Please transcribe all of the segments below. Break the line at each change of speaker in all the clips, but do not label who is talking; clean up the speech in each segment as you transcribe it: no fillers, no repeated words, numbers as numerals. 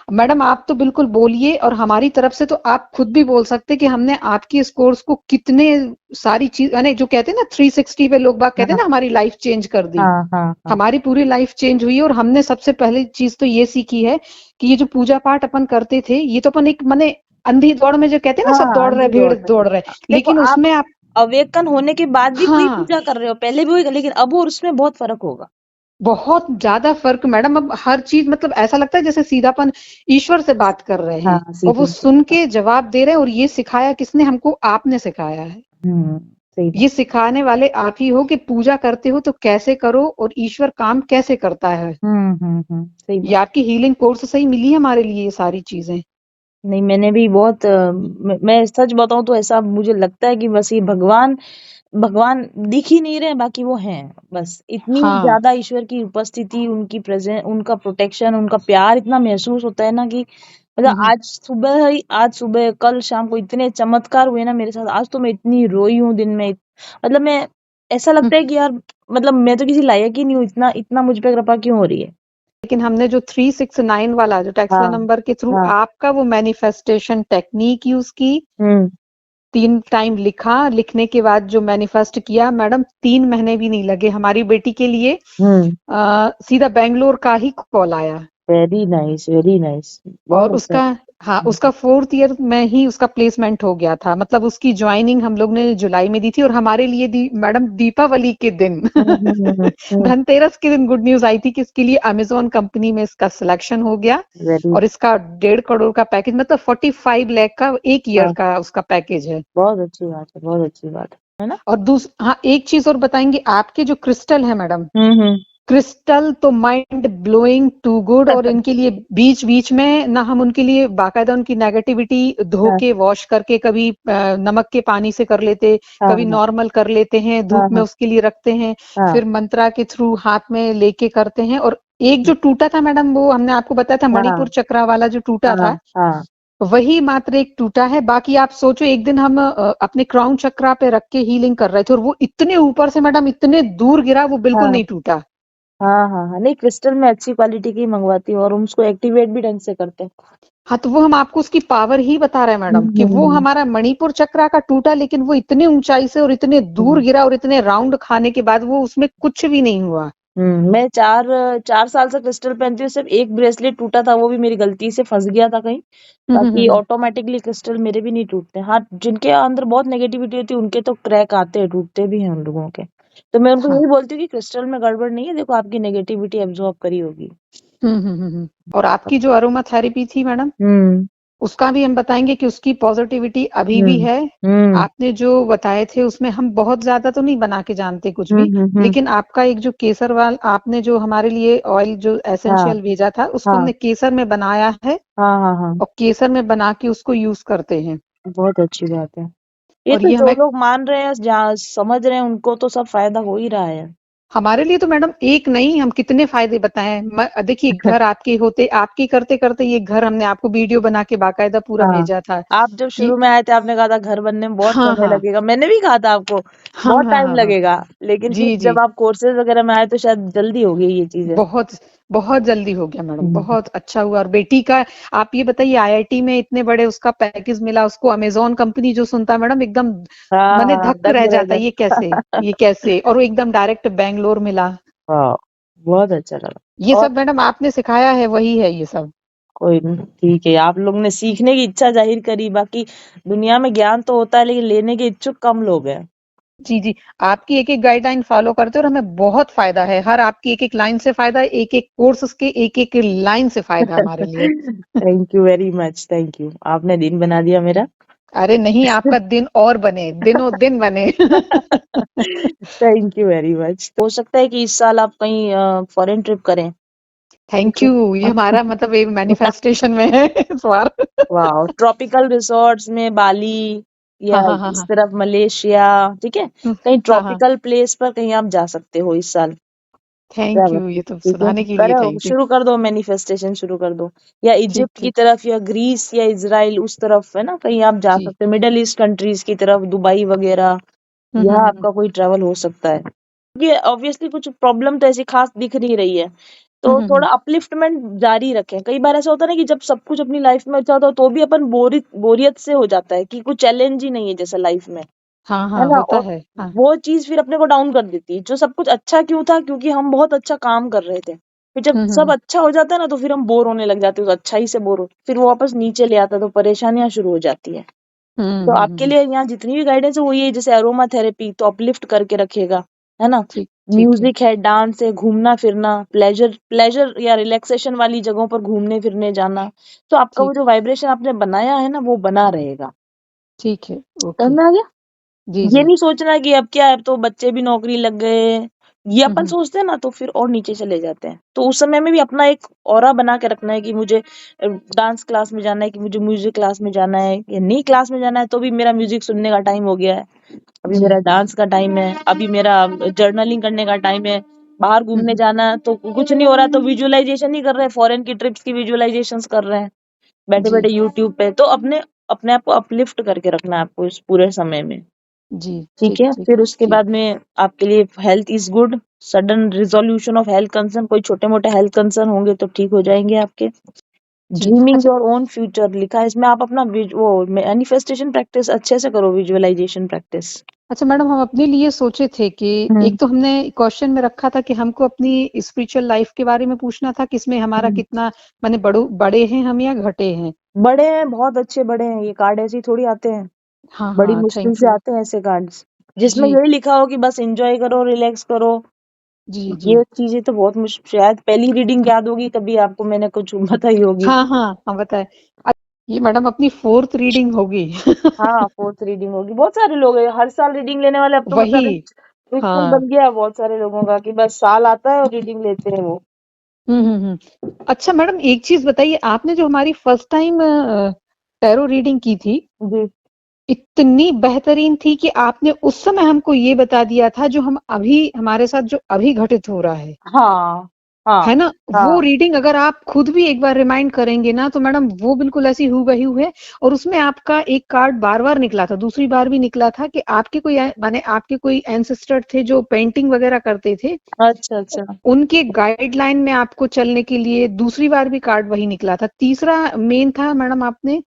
Madam आप तो बिल्कुल बोलिए, और हमारी तरफ से तो आप खुद भी बोल सकते कि हमने आपके इस कोर्स को कितने सारी चीज, यानी जो कहते हैं ना 360 पे लोग बाग कहते हैं
हाँ
ना, हमारी लाइफ चेंज कर दी।
हाँ हाँ हाँ।
हमारी पूरी लाइफ चेंज हुई है, और हमने सबसे पहली चीज तो ये सीखी है कि ये जो पूजा पाठ अपन करते थे, ये तो अपन एक माने अंधी दौड़ में जो कहते हैं ना, सब
हाँ
दौड़ रहे
अंधी
भीड़
दौड़ रहे
दौड़
हैं।
रहे,
देखो
लेकिन
आप
उसमें आप,
अवेकन होने के बाद भी वही
हाँ,
पूजा कर रहे हो, पहले भी वही, लेकिन अब और उसमें बहुत फर्क होगा।
बहुत ज्यादा फर्क मैडम। अब हर चीज मतलब ऐसा लगता है जैसे सीधापन ईश्वर से बात कर रहे हैं,
हाँ
और वो
सीधे से।
सुन के जवाब दे रहे हैं। और ये सिखाया किसने हमको? आपने सिखाया है।
हम्म। सही
ये
बात।
सिखाने वाले आप ही हो कि पूजा करते हो तो कैसे करो, और ईश्वर काम कैसे करता है।
सही
ये
बात।
आपकी हीलिंग कोर्स से ही मिली है हमारे लिए ये सारी चीजें।
नहीं मैंने भी बहुत मैं सच बताऊं तो ऐसा मुझे लगता है कि बस ये भगवान भगवान दिख ही नहीं रहे, बाकी वो हैं। बस इतनी
हाँ।
ज्यादा ईश्वर की उपस्थिति, उनकी प्रेजेंस, उनका प्रोटेक्शन, उनका प्यार इतना महसूस होता है ना कि मतलब
हम्म।
आज सुबह कल शाम को इतने चमत्कार हुए ना मेरे साथ। आज तो मैं इतनी रोई हूँ दिन में, मतलब मैं, ऐसा
हम्म।
लगता है कि यार मतलब मैं तो किसी लायक ही नहीं हूँ, इतना इतना मुझ पे कृपा क्यों हो रही है।
लेकिन हमने जो 369 वाला जो टेक्सला
हाँ
नंबर के थ्रू
हाँ।
आपका वो मैनिफेस्टेशन टेक्निक यूज की,
हम्म
3 टाइम लिखा, लिखने के बाद जो मैनिफेस्ट किया मैडम, 3 महीने भी नहीं लगे हमारी बेटी के लिए।
हम्म।
सीधा बेंगलोर का ही कॉल आया।
Very nice very nice.
और
बहुत अच्छा।
उसका, हाँ, उसका 4th ईयर में ही उसका प्लेसमेंट हो गया था। मतलब उसकी ज्वाइनिंग हम लोग ने जुलाई में दी थी, और हमारे लिए दी मैडम दीपावली के दिन।
हम्म।
धनतेरस के दिन गुड न्यूज आई थी कि इसके लिए अमेजोन कंपनी में इसका सिलेक्शन हो गया।
वेरी।
और इसका 1.5 करोड़ का पैकेज, मतलब 45 लाख का एक ईयर
हाँ
का उसका पैकेज है।
बहुत अच्छी बात है, बहुत अच्छी बात है ना।
और हाँ, एक चीज और बताएंगे, आपके जो क्रिस्टल है मैडम,
हम्म।
क्रिस्टल तो माइंड ब्लोइंग टू गुड। और इनके लिए बीच बीच में ना हम उनके लिए बाकायदा उनकी नेगेटिविटी धो
हाँ
के वॉश करके, कभी नमक के पानी से कर लेते,
हाँ
कभी
हाँ
नॉर्मल कर लेते हैं,
हाँ
धूप में
हाँ
उसके लिए रखते हैं,
हाँ
फिर मंत्रा के थ्रू हाथ में लेके करते हैं। और एक जो टूटा था मैडम, वो हमने आपको बताया था,
हाँ
मणिपुर चक्रा वाला जो टूटा
हाँ
था,
हाँ
वही मात्र एक टूटा है। बाकी आप सोचो, एक दिन हम अपने क्राउन चक्रा पे रख के हीलिंग कर रहे थे, और वो इतने ऊपर से मैडम इतने दूर गिरा, वो बिल्कुल
हाँ
नहीं टूटा।
हाँ हाँ हाँ। नहीं क्रिस्टल में अच्छी क्वालिटी की मंगवाती हूँ और हम उसको एक्टिवेट भी ढंग से करते हैं।
हाँ, तो वो हम आपको उसकी पावर ही बता रहे हैं मैडम, कि वो
हम्म।
हमारा मणिपुर चक्रा का टूटा, लेकिन वो इतने ऊंचाई से और इतने दूर
हम्म।
गिरा, और इतने राउंड खाने के बाद वो उसमें कुछ भी नहीं हुआ।
मैं 4 साल से क्रिस्टल पहनती हूँ, सिर्फ एक ब्रेसलेट टूटा था, वो भी मेरी गलती से फंस गया था कहीं। बाकी
हम्म।
ऑटोमेटिकली क्रिस्टल मेरे भी नहीं टूटते। हाँ जिनके अंदर बहुत नेगेटिविटी होती है उनके तो क्रैक आते हैं, टूटते भी हैं उन लोगों के। तो मैं उनको
हाँ।
यही बोलती हूँ कि क्रिस्टल में गड़बड़ नहीं है, देखो आपकी नेगेटिविटी एब्जॉर्ब करी होगी।
और आपकी जो अरोमा थेरेपी थी मैडम,
हम्म
उसका भी हम बताएंगे कि उसकी पॉजिटिविटी अभी भी
हम्म
है।
हम्म
आपने जो बताए थे उसमें हम बहुत ज्यादा तो नहीं बना के जानते कुछ भी,
हम्म।
लेकिन आपका एक जो केसर वाल आपने जो हमारे लिए ऑयल जो
हाँ
एसेंशियल भेजा था, उसको
हाँ
हमने केसर में बनाया है,
हाँ हाँ हाँ।
और केसर में बना के उसको यूज करते हैं।
बहुत अच्छी बात है। ये
और
तो
ये
जो
हमें,
लोग मान रहे हैं, जहाँ समझ रहे हैं, उनको तो सब फायदा हो ही रहा है।
हमारे लिए तो मैडम एक नहीं, हम कितने फायदे बताएं। देखिए, घर आपके होते, आपके करते करते ये घर हमने आपको वीडियो बना के बाकायदा पूरा
हाँ
भेजा था
आप जब
कि,
शुरू में आए थे आपने कहा था घर बनने में बहुत
हाँ
समय
हाँ
लगेगा, मैंने भी कहा था आपको
हाँ
बहुत
हाँ
टाइम
हाँ हाँ,
लगेगा। लेकिन फिर
जी जी,
जब आप कोर्सेज वगैरह में आए तो शायद जल्दी हो गई ये चीजें।
बहुत बहुत जल्दी हो गया मैडम,
हम्म।
बहुत अच्छा हुआ। और बेटी का, आप ये बताइए, आईआईटी में इतने बड़े उसका पैकेज मिला उसको, अमेजोन कंपनी जो सुनता मैडम एकदम माने
हाँ
धक
दंग
रह
रह
जाता, ये कैसे,
जाता।
ये कैसे, और वो एकदम डायरेक्ट बैंगलोर मिला।
हाँ बहुत अच्छा लगा।
ये
और
सब मैडम आपने सिखाया है, वही है ये सब।
कोई नहीं, ठीक है, आप लोग ने सीखने की इच्छा जाहिर करी। बाकी दुनिया में ज्ञान तो होता है लेकिन लेने के इच्छुक कम लोग हैं।
जी जी, आपकी एक एक गाइडलाइन फॉलो करते हैं, और हमें बहुत फायदा है। हर आपकी एक एक लाइन से फायदा है, एक एक कोर्स के एक एक लाइन से फायदा हमारे लिए।
Thank you very much, thank you, आपने दिन बना दिया मेरा।
अरे नहीं, आपका दिन और बने, दिनों दिन बने।
Thank you very much. हो सकता है कि इस साल आप कहीं फॉरेन ट्रिप करें।
थैंक
ठीक
यू, ये हमारा मतलब एक
है।
मैनिफेस्टेशन में है इस बार।
वाह, ट्रॉपिकल रिसोर्ट्स में बाली या
हाँ हाँ हाँ
इस
हाँ।
तरफ मलेशिया, ठीक है, कहीं
हाँ हाँ,
ट्रॉपिकल प्लेस पर कहीं आप जा सकते हो इस साल।
थैंक
ट्रैवल,
यू, ये तो
ठीक है,
सुनाने के लिए
करो
थैंक यू।
शुरू कर दो, मैनिफेस्टेशन शुरू कर दो। या
ठीक
इजिप्ट की
ठीक।
तरफ या ग्रीस या इजराइल उस तरफ है ना, कहीं आप जा
जी।
सकते हो, मिडल ईस्ट कंट्रीज की तरफ, दुबई वगैरह। यहाँ
हम्म।
आपका कोई ट्रैवल हो सकता है। ये ऑब्वियसली कुछ प्रॉब्लम तो ऐसी खास दिख नहीं रही है, तो थोड़ा अपलिफ्टमेंट जारी रखें। कई बार ऐसा होता है ना कि जब सब कुछ अपनी लाइफ में अच्छा होता है तो भी अपन बोरियत से हो जाता है कि कुछ चैलेंज ही नहीं है जैसे लाइफ में,
हाँ
है
हाँ
ना।
होता
और
है, हाँ।
वो चीज फिर अपने को डाउन कर देती है। जो सब कुछ अच्छा क्यों था, क्योंकि हम बहुत अच्छा काम कर रहे थे। फिर जब सब
हम्म
अच्छा हो जाता है ना तो फिर हम बोर होने लग जाते हैं, तो अच्छा ही से बोर हो, फिर वो वापस नीचे ले आता है, तो परेशानियां शुरू हो जाती है।
हम्म
तो
हम्म
आपके लिए यहाँ जितनी भी गाइडेंस है वो ये, जैसे अरोमा थेरेपी तो अपलिफ्ट करके रखेगा, है ना।
ठीक ठीक है।
म्यूजिक है, डांस है, घूमना फिरना, प्लेजर प्लेजर या रिलैक्सेशन वाली जगहों पर घूमने फिरने जाना, तो आपका वो
ठीक
जो वाइब्रेशन आपने बनाया है ना वो बना रहेगा।
ठीक है।
समझ
ओके।
में आ गया।
जी
ये
जी।
नहीं सोचना कि अब क्या है, अब तो बच्चे भी नौकरी लग गए, ये अपन
हम्म।
सोचते हैं ना तो फिर और नीचे चले जाते हैं। तो उस समय में भी अपना एक ऑरा बना के रखना है कि मुझे डांस क्लास में जाना है, कि मुझे म्यूजिक क्लास में जाना है, या नहीं क्लास में जाना है तो भी मेरा म्यूजिक सुनने का टाइम हो गया है, अभी
जी।
मेरा डांस का टाइम है, अभी मेरा जर्नलिंग करने का टाइम है, बाहर घूमने
हम्म।
जाना है, तो कुछ नहीं हो रहा तो विजुअलाइजेशन ही कर रहे हैं, फॉरेन की ट्रिप्स की विजुअलाइजेशन कर रहे हैं बैठे
जी
बैठे यूट्यूब पे। तो अपने अपने आप को अपलिफ्ट करके रखना है आपको इस पूरे समय में।
जी।
ठीक
ठीक
है,
ठीक
फिर उसके
ठीक।
बाद में आपके लिए health is good, sudden resolution of health concern, कोई छोटे मोटे हेल्थ कंसर्न होंगे तो ठीक हो जाएंगे आपके।
जी।
ड्रीमिंग
अच्छा।
योर ओन फ्यूचर लिखा है इसमें, आप अपना वो मैनिफेस्टेशन प्रैक्टिस अच्छे से करो, विजुअलाइजेशन प्रैक्टिस।
अच्छा मैडम, हम अपने लिए सोचे थे कि
हम्म
एक तो हमने क्वेश्चन में रखा था कि हमको अपनी स्पिरिचुअल लाइफ के बारे में पूछना था कि इसमें हमारा
हम्म।
कितना, माने बड़े हैं हम या घटे हैं।
बड़े हैं, बहुत अच्छे बड़े हैं, ये कार्ड ऐसे ही थोड़ी आते हैं,
हाँ
बड़ी
हाँ,
मुश्किल
थैंक
से
यू।
आते हैं ऐसे कार्ड्स जिसमें
जी
यही लिखा हो कि बस एंजॉय करो, रिलैक्स करो।
जी जी।
ये चीजें तो बहुत मुश्किल, शायद पहली रीडिंग याद होगी तभी आपको मैंने कुछ बताई होगी।
हाँ हाँ हाँ, बताए। ये मैडम अपनी फोर्थ रीडिंग होगी।
हाँ, फोर्थ रीडिंग होगी। बहुत सारे लोग हैं हर साल रीडिंग लेने वाले, अब तो
वही।
मतलब रिचुअल
हाँ।
बन गया है बहुत सारे लोगों का कि बस साल आता है और रीडिंग लेते हैं वो।
अच्छा मैडम, एक चीज बताइए, आपने जो हमारी फर्स्ट टाइम टैरो रीडिंग की थी,
जी।
इतनी बेहतरीन थी कि आपने उस समय हमको ये बता दिया था जो हम अभी, हमारे साथ जो अभी घटित हो रहा
हाँ हाँ
है ना। वो
हाँ।
रीडिंग अगर आप खुद भी एक बार रिमाइंड करेंगे ना तो मैडम वो बिल्कुल ऐसी हूबहू है। और उसमें आपका एक कार्ड बार बार निकला था, दूसरी बार भी निकला था कि आपके कोई माने आपके कोई एंसेस्टर थे जो पेंटिंग वगैरह करते थे,
अच्छा अच्छा।
उनके गाइडलाइन में आपको चलने के लिए दूसरी बार भी कार्ड वही निकला था। तीसरा मेन था मैडम, आपने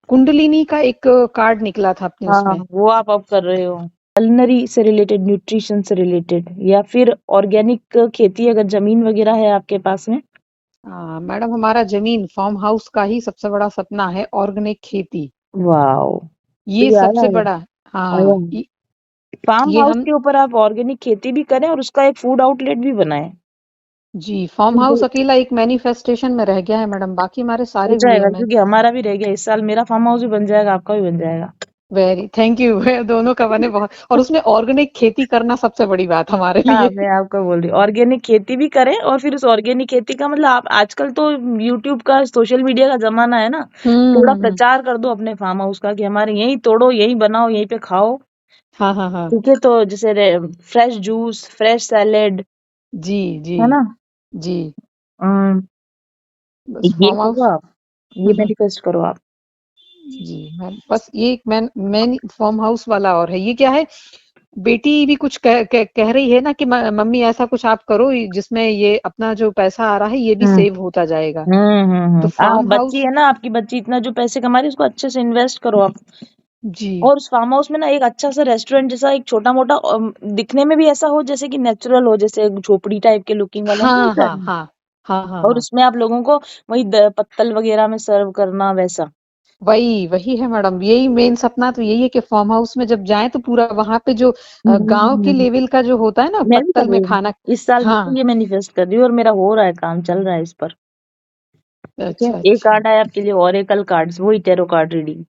कुंडलिनी का एक कार्ड निकला था अपने
हाँ,
उसमें।
वो आप अब कर रहे हो culinary से रिलेटेड, न्यूट्रिशन से रिलेटेड, या फिर ऑर्गेनिक खेती अगर जमीन वगैरह है आपके पास में।
मैडम हमारा जमीन फार्म हाउस का ही सबसे बड़ा सपना है, ऑर्गेनिक खेती।
वाओ, तो
ये
ये आया
सबसे
है,
बड़ा।
आया
हाँ
है। फार्म
ये
हाउस
हम।
के ऊपर आप ऑर्गेनिक खेती भी करें और उसका एक फूड आउटलेट भी बनाएं।
जी, फार्म हाउस अकेला एक मैनिफेस्टेशन में रह गया है मैडम, बाकी हमारे
हो
सारे हुए हैं।
जाएगा,
मैं
क्योंकि हमारा भी रह गया इस साल, मेरा फार्म हाउस भी बन जाएगा, आपका भी बन जाएगा।
Very thank you. दोनों का बने बहुत, और उसमें ऑर्गेनिक खेती करना सबसे बड़ी बात हमारे
हाँ,
लिए।
मैं आपको बोल रही हूँ ऑर्गेनिक खेती भी करें, और फिर उस ऑर्गेनिक खेती का मतलब आप आजकल तो यूट्यूब का, सोशल मीडिया का जमाना है ना, थोड़ा
हम्म।
प्रचार कर दो अपने फार्म हाउस का कि हमारे यहीं तोड़ो, यहीं बनाओ, यहीं पे खाओ।
हाँ हाँ हाँ।
ठीक है, तो जैसे फ्रेश जूस, फ्रेश सैलेड,
जी जी
है ना।
जी।
अम,
बस
ये
फार्म
करो
हाउस।
आप, ये मैनिफेस्ट करो आप।
जी मैं बस ये एक मैन फार्म हाउस वाला और है, ये क्या है, बेटी भी कुछ कह रही है ना कि मम्मी ऐसा कुछ आप करो जिसमें ये अपना जो पैसा आ रहा है ये भी
हम्म
सेव होता जाएगा। तो
आप
फार्म
बच्ची
हाउस।
है ना आपकी, बच्ची इतना जो पैसे कमा रही है उसको अच्छे से इन्वेस्ट करो आप।
जी।
और उस फार्म हाउस में ना एक अच्छा सा रेस्टोरेंट जैसा, एक छोटा मोटा, दिखने में भी ऐसा हो जैसे कि नेचुरल हो, जैसे झोपड़ी टाइप के लुकिंग वाला नहीं
हाँ
होता
हाँ
है।
हाँ हाँ हाँ
और
हाँ।
उसमें आप लोगों को वही पत्तल वगैरह में सर्व करना वैसा।
वही वही है मैडम, यही मेन सपना तो यही है कि फार्म हाउस में जब जाएं तो पूरा वहां पे जो गांव के
हम्म,
लेवल का जो होता है ना
मैं भी कर
पत्तल
रही
में
हूँ
खाना।
इस साल,
हाँ।
बिल्कुल ये मैनिफेस्ट कर रही हूँ, और मेरा हो रहा है, काम चल रहा है इस पर। ठीक है,
अच्छा
एक
अच्छा।
कार्ड आया आपके लिए, ओरेकल कार्ड्स, वही टैरो कार्ड रीडिंग।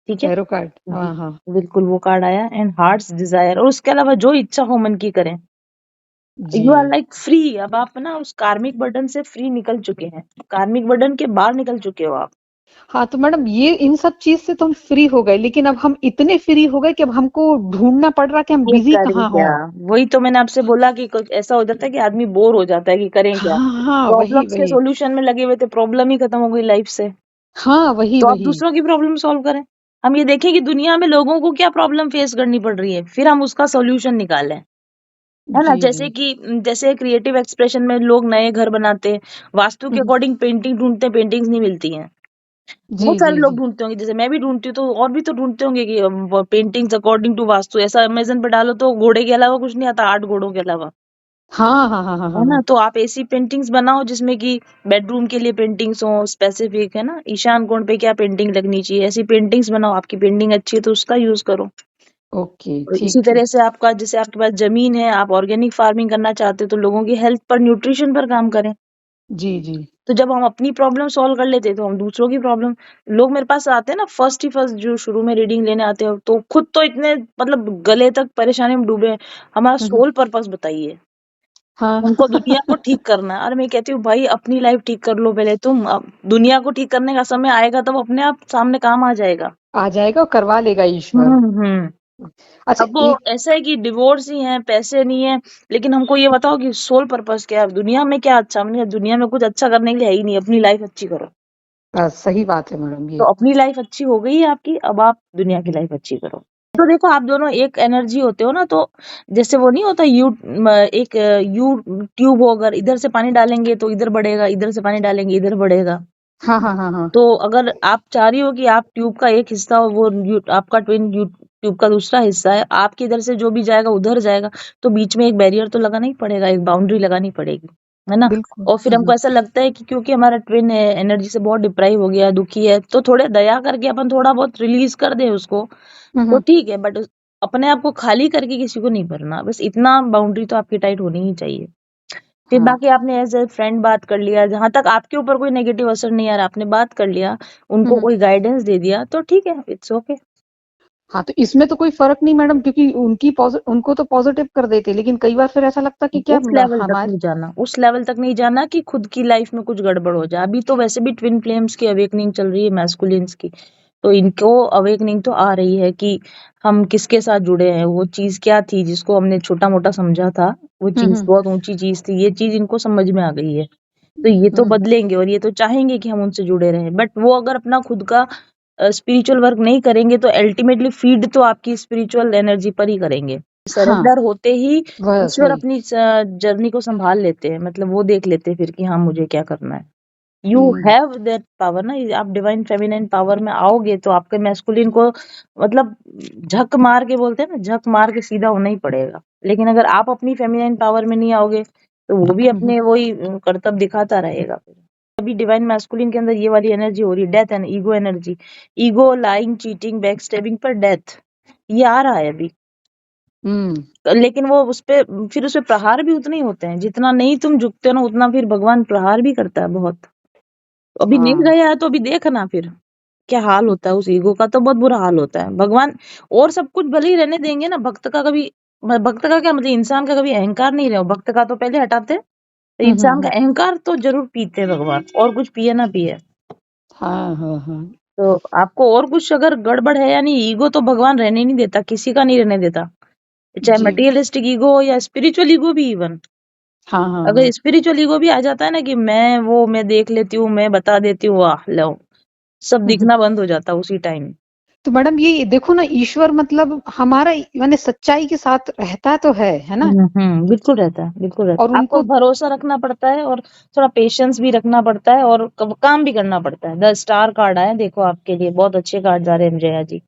ठीक है।
टैरो कार्ड,
जी,
हाँ हाँ।
बिल्कुल वो कार्ड आया, एंड हार्ट्स डिजायर, और उसके अलावा जो इच्छा हो मन की करें।
जी।
यू आर लाइक फ्री, अब आप ना उस कार्मिक बर्डन से फ्री निकल चुके हैं, कार्मिक बर्डन के बाहर निकल चुके हो आप।
हाँ तो मैडम ये इन सब चीज से तो हम फ्री हो गए, लेकिन अब हम इतने फ्री हो गए कि अब हमको ढूंढना पड़ रहा कि हम
ये
बिजी
करें
कहाँ
क्या,
हों।
वही तो मैंने आपसे बोला कि कुछ ऐसा हो जाता है कि आदमी बोर हो जाता है कि करें क्या।
हाँ हाँ, वही
प्रॉब्लम्स के
वही।
सॉल्यूशन में लगे हुए थे, प्रॉब्लम ही खत्म हो गई लाइफ से।
हाँ वही
तो आप
वही।
दूसरों की प्रॉब्लम सॉल्व करें। हम ये देखें कि दुनिया में लोगों को क्या प्रॉब्लम फेस करनी पड़ रही है, फिर हम उसका सॉल्यूशन निकालें। है ना?
जी जी
जैसे क्रिएटिव एक्सप्रेशन में लोग नए घर बनाते हैं, वास्तु के
हम्म,
अकॉर्डिंग पेंटिंग ढूंढते हैं, पेंटिंग्स नहीं मिलती हैं।
जी
बहुत सारे
जी
लोग
जी
ढूंढते होंगे, जैसे मैं भी ढूंढती हूँ, तो और भी तो ढूंढते होंगे कि पेंटिंग्स अकॉर्डिंग टू वास्तु। ऐसा अमेज़न पे डालो तो घोड़े के अलावा कुछ नहीं आता, 8 घोड़ों के अलावा,
हाँ हाँ हाँ हाँ
है
हाँ
ना?
हाँ।
तो आप ऐसी पेंटिंग्स बनाओ जिसमें कि बेडरूम के लिए पेंटिंग्स हो स्पेसिफिक, है ना? ईशान कोण पे क्या पेंटिंग लगनी चाहिए, ऐसी पेंटिंग्स बनाओ। आपकी पेंटिंग अच्छी है तो उसका यूज करो।
ओके
और इसी
ठीक
तरह
ठीक।
से आपका, जैसे आपके पास जमीन है, आप ऑर्गेनिक फार्मिंग करना चाहते हो, तो लोगों की हेल्थ पर, न्यूट्रिशन पर काम करें।
जी जी
तो जब हम अपनी प्रॉब्लम सॉल्व कर लेते हैं तो हम दूसरों की प्रॉब्लम, लोग मेरे पास आते हैं ना, फर्स्ट जो शुरू में रीडिंग लेने आते हैं, तो खुद तो इतने मतलब गले तक परेशानी में डूबे हैं, हमारा
हम्म,
सोल पर्पस बताइए।
हाँ
हमको दुनिया को ठीक करना है। अरे मैं कहती हूँ भाई, अपनी लाइफ ठीक कर लो पहले तुम, अब दुनिया को ठीक करने का समय आएगा तब अपने आप सामने काम आ जाएगा।
आ जाएगा और करवा लेगा ईश्वर।
हम्म।
अच्छा
अब वो
एक
ऐसा है कि डिवोर्स ही है, पैसे नहीं है, लेकिन हमको ये बताओ कि सोल पर्पस क्या है, दुनिया में क्या अच्छा? हमने कहा, दुनिया में कुछ अच्छा करने के लिए है ही नहीं, अपनी लाइफ अच्छी करो।
सही बात है मैडम
तो
ये।
अपनी लाइफ अच्छी हो गई है आपकी, अब आप दुनिया की लाइफ अच्छी करो। तो देखो, आप दोनों एक एनर्जी होते हो ना, तो जैसे वो नहीं होता एक यू ट्यूब हो, अगर इधर से पानी डालेंगे तो इधर बढ़ेगा, इधर से पानी डालेंगे इधर बढ़ेगा।
हाँ हाँ हाँ हाँ।
तो अगर आप चाह रही हो कि आप ट्यूब का एक हिस्सा हो, वो आपका ट्विन ट्यूब का दूसरा हिस्सा है, आपके इधर से जो भी जाएगा उधर जाएगा, तो बीच में एक बैरियर तो लगाना ही पड़ेगा, एक बाउंड्री लगानी पड़ेगी, है ना?
बिल्कुल
और फिर हमको ऐसा लगता है कि क्योंकि हमारा ट्विन है, एनर्जी से बहुत डिप्राइव हो गया है, दुखी है, तो थोड़े दया करके अपन थोड़ा बहुत रिलीज कर दें उसको, तो
हम्म,
ठीक है। बट अपने आप को खाली करके किसी को नहीं भरना, बस इतना बाउंड्री तो आपकी टाइट होनी ही चाहिए। फिर
हाँ
बाकी आपने एज ए फ्रेंड बात कर लिया, जहां तक आपके ऊपर कोई नेगेटिव असर नहीं आ रहा, आपने बात कर लिया, उनको
हम्म,
कोई गाइडेंस दे दिया, तो ठीक है, इट्स ओके।
हाँ तो इसमें तो कोई फर्क नहीं मैडम, क्योंकि उनको तो पॉजिटिव कर देते, लेकिन कई बार फिर ऐसा लगता कि क्या
उस लेवल तक
हमारे।
नहीं जाना, उस लेवल तक नहीं जाना कि खुद की लाइफ में कुछ गड़बड़ हो जाए। अभी तो वैसे भी ट्विन फ्लेम्स की अवेकनिंग चल रही है, मैस्कुलिन्स की, तो इनको अवेकनिंग तो आ रही है कि हम किसके साथ जुड़े हैं, वो चीज क्या थी जिसको हमने छोटा मोटा समझा था, वो चीज
हम्म
बहुत ऊंची चीज थी, ये चीज इनको समझ में आ गई है। तो ये तो
हम्म,
बदलेंगे और ये तो चाहेंगे कि हम उनसे जुड़े रहें, बट वो अगर अपना खुद का स्पिरिचुअल वर्क नहीं करेंगे तो अल्टीमेटली फीड तो आपकी स्पिरिचुअल एनर्जी पर ही करेंगे।
हाँ
सरेंडर होते ही
बस
ईश्वर
वही।
अपनी जर्नी को संभाल लेते हैं, मतलब वो देख लेते हैं फिर कि हाँ मुझे क्या करना है। You
hmm
have that power ना, आप डिवाइन फेमिनाइन पावर में आओगे तो आपके मैस्कुलिन को, मतलब झक मार के, बोलते हैं ना, झक मार के सीधा होना ही पड़ेगा। लेकिन अगर आप अपनी फेमिनाइन पावर में नहीं आओगे तो वो भी
हम्म
अपने वही कर्तव्य दिखाता रहेगा फिर। अभी डिवाइन मैस्कुलिन के अंदर ये वाली एनर्जी हो रही है, death and ego energy, ego, lying, cheating, back stabbing पर डेथ, ये आ रहा है अभी।
हम्म,
लेकिन वो उसपे, फिर उसपे प्रहार भी उतने ही होते हैं, जितना नहीं तुम झुकते हो ना उतना फिर भगवान प्रहार भी करता है बहुत। तो अभी नहीं
हाँ
गया है तो अभी देखना फिर क्या हाल होता है, उस ईगो का तो बहुत बुरा हाल होता है भगवान। और सब कुछ भले ही रहने देंगे ना, भक्त का कभी, भक्त का क्या मतलब, इंसान का कभी अहंकार नहीं रहे, भक्त का तो पहले हटाते, तो इंसान का
हम्म,
अहंकार तो जरूर पीते हैं भगवान, और कुछ पिए ना पिए।
हाँ हाँ हाँ
तो आपको और कुछ अगर गड़बड़ है, यानी ईगो तो भगवान रहने नहीं देता, किसी का नहीं रहने देता, चाहे
जी
मटेरियलिस्टिक ईगो हो या स्पिरिचुअल ईगो भी। इवन
हाँ हाँ
अगर
हाँ
स्पिरिचुअल ईगो भी आ जाता है ना कि मैं देख लेती हूँ, मैं बता देती हूँ, वाह लो, सब
हम्म।
दिखना बंद हो जाता है उसी टाइम।
तो मैडम ये देखो ना, ईश्वर मतलब हमारा माने सच्चाई के साथ रहता तो है ना?
बिल्कुल रहता है, बिल्कुल रहता
और
है। आपको
उनको
भरोसा रखना पड़ता है और थोड़ा पेशेंस भी रखना पड़ता है और काम भी करना पड़ता है। द स्टार कार्ड आया देखो आपके लिए, बहुत अच्छे कार्ड जा रहे हैं Jaya ji.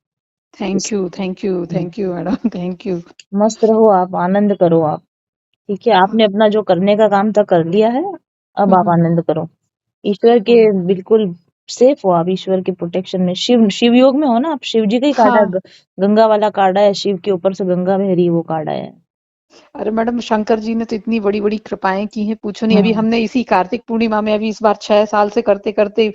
Thank you thank you
hmm,
thank you madam thank you.
मस्त रहो आप, आनंद करो आप, ठीक है? आपने अपना जो करने का काम था कर लिया है, अब आप
हम्म,
आनंद करो। ईश्वर के
हम्म,
बिल्कुल सेफ हो आप, ईश्वर के प्रोटेक्शन में। शिव योग में हो ना आप, शिव जी का ही कार्ड है,
हाँ।
गंगा वाला कार्ड है, शिव के ऊपर से गंगा बह रही है, वो कार्ड है।
अरे मैडम शंकर जी ने तो इतनी बड़ी बड़ी कृपाएं की हैं, पूछो नहीं। अभी
हम्म।
हमने इसी कार्तिक पूर्णिमा में, अभी इस बार 6 साल से करते करते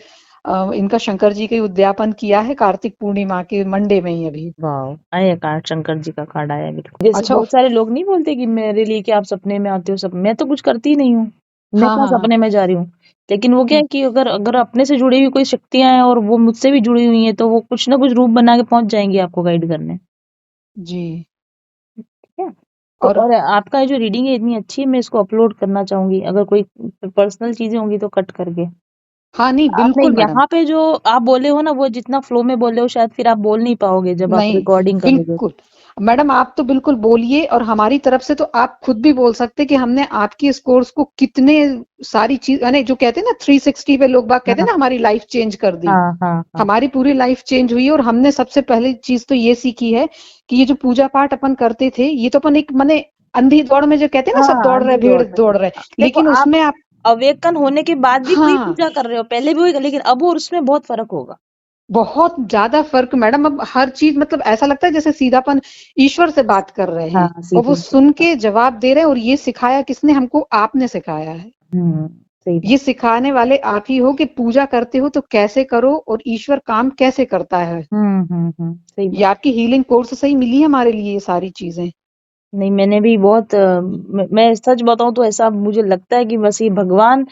इनका शंकर जी का ही उद्यापन किया है, कार्तिक पूर्णिमा के मंडे में ही अभी।
वाह, आया कार्ड, शंकर जी का कार्ड आया बिल्कुल। जैसे
अच्छा
बहुत सारे लोग नहीं बोलते कि मेरे लिए कि आप सपने में आते हो, सब मैं तो कुछ करती ही नहीं हूँ, मैं
हाँ
क्या
हाँ हाँ
सपने में जा रही हूँ। लेकिन वो क्या
हम्म,
है कि अगर अगर अपने से जुड़ी हुई कोई शक्तियां हैं और वो मुझसे भी जुड़ी हुई हैं, तो वो कुछ ना कुछ रूप बना के पहुंच जाएंगी आपको गाइड करने।
जी।
ठीक है? तो
और
और आपका जो रीडिंग है इतनी अच्छी है, मैं इसको अपलोड करना चाहूंगी, अगर कोई पर्सनल चीजें होंगी तो कट करके।
हाँ नहीं
आपने
बिल्कुल मैडम।
यहाँ पे जो आप बोले हो ना, वो जितना फ्लो में बोले हो शायद फिर आप बोल नहीं पाओगे जब आप
नहीं
रिकॉर्डिंग करोगे।
बिल्कुल। मैडम आप तो बिल्कुल बोलिए, और हमारी तरफ से तो आप खुद भी बोल सकते कि हमने आपकी इस कोर्स को कितने सारी चीज, यानी जो कहते हैं ना 360 पे लोग बाग कहते हैं
हाँ
ना, हमारी लाइफ चेंज कर दी।
हाँ हाँ हाँ।
हमारी पूरी लाइफ चेंज हुई, और हमने सबसे पहली चीज तो ये सीखी है कि ये जो पूजा पाठ अपन करते थे, ये तो अपन एक माने अंधी दौड़ में जो कहते हैं ना, सब
हाँ
दौड़ रहे
अंधी
भीड़
दौड़
दौड़ रहे,
रहे। देखो
लेकिन
आप
उसमें आप,
अवेकन होने के बाद भी वही
हाँ,
पूजा कर रहे हो, पहले भी वही, लेकिन अब और उसमें बहुत फर्क होगा।
बहुत ज्यादा फर्क मैडम। अब हर चीज मतलब ऐसा लगता है जैसे सीधापन ईश्वर से बात कर रहे हैं,
हाँ
और वो
सीधी।
सुन के जवाब दे रहे हैं। और ये सिखाया किसने हमको? आपने सिखाया है।
सही
ये
बात।
सिखाने वाले आप ही हो कि पूजा करते हो तो कैसे करो, और ईश्वर काम कैसे करता है।
सही
ये
बात।
आपकी हीलिंग कोर्स से ही मिली है हमारे लिए ये सारी चीजें।
नहीं मैंने भी बहुत मैं सच बताऊं तो ऐसा मुझे लगता है कि बस ये भगवान